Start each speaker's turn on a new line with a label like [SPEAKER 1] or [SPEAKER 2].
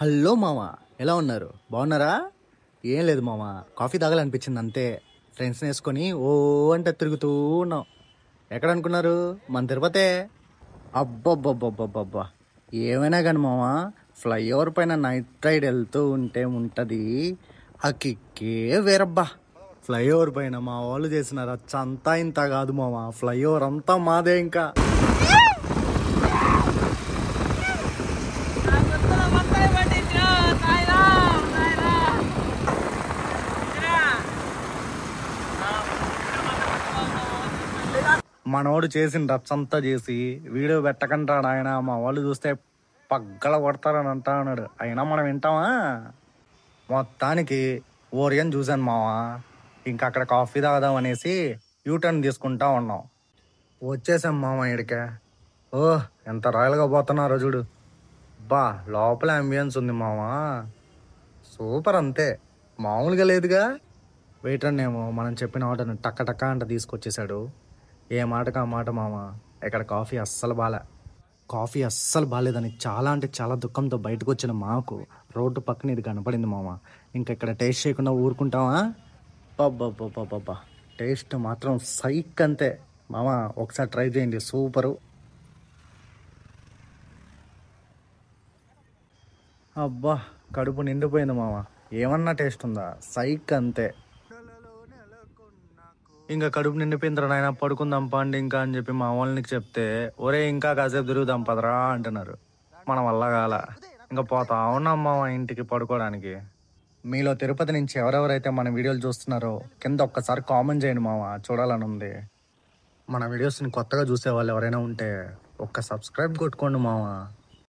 [SPEAKER 1] Hello మామ, ఎలా ఉన్నారు? బాగున్నారా? ఏం లేదు మామ, కాఫీ తాగాలనిపించింది అంతే. ఫ్రెండ్స్ని వేసుకొని ఓ అంటే తిరుగుతూ ఉన్నాం. ఎక్కడ అనుకున్నారు? మన తిరుపతే. అబ్బబ్బబ్బబ్బబ్బబ్బా, ఏమైనా కానీ మామ, ఫ్లైఓవర్ పైన నైట్ రైడ్ వెళ్తూ ఉంటే ఉంటుంది ఆ కిక్కే వేరబ్బా. ఫ్లైఓవర్ పైన మా వాళ్ళు చేసిన రచ్చ అంతా ఇంత కాదు మామ, ఫ్లైఓవర్ అంతా మాదే. ఇంకా మనోడు చేసిన రచ్చంతా చేసి వీడియో పెట్టకంటా ఆయన, మా వాళ్ళు చూస్తే పగ్గల కొడతారని అంటా అన్నాడు. అయినా మనం వింటామా? మొత్తానికి ఓరియన్ చూశాను మావా. ఇంకా అక్కడ కాఫీ తాగదాం అనేసి యూటర్న్ తీసుకుంటా ఉన్నాం. వచ్చేసాం మామ ఇడికే. ఓ, ఎంత రాయల్గా పోతున్నారో చూడు. బా, లోపల అంబియన్స్ ఉంది మావా, సూపర్ అంతే, మామూలుగా లేదుగా. వెయిటర్ ఏమో మనం చెప్పిన ఆర్డర్ని టక్క టక్క అంట తీసుకొచ్చేసాడు. ఏ మాటకు ఆ మాట మామ, ఇక్కడ కాఫీ అస్సలు కాఫీ అస్సలు బాగాలేదని చాలా అంటే చాలా దుఃఖంతో బయటకు వచ్చిన మాకు రోడ్డు పక్కన ఇది కనపడింది మామ. ఇంకా ఇక్కడ టేస్ట్ చేయకుండా ఊరుకుంటావా? పబ్బా, టేస్ట్ మాత్రం సైక్ అంతే మామ. ఒకసారి ట్రై చేయండి, సూపరు. అబ్బా, కడుపు నిండిపోయింది మామ. ఏమన్నా టేస్ట్ ఉందా? సైక్ అంతే. ఇంకా కడుపు నిండిపోయిందిరా నాయన, పడుకుందాం పండి ఇంకా అని చెప్పి మా వాళ్ళకి చెప్తే, ఒరే ఇంకా కాసేపు తిరుగుదాం పదరా అంటున్నారు. మన వల్ల కాల, ఇంకా పోతా ఉన్నాం మామ ఇంటికి పడుకోవడానికి. మీలో తిరుపతి నుంచి ఎవరెవరైతే మన వీడియోలు చూస్తున్నారో కింద ఒక్కసారి కామెంట్ చేయండి మామ, చూడాలని ఉంది. మన వీడియోస్ని కొత్తగా చూసే వాళ్ళు ఎవరైనా ఉంటే ఒక్క సబ్స్క్రైబ్ కొట్టుకోండి మామ.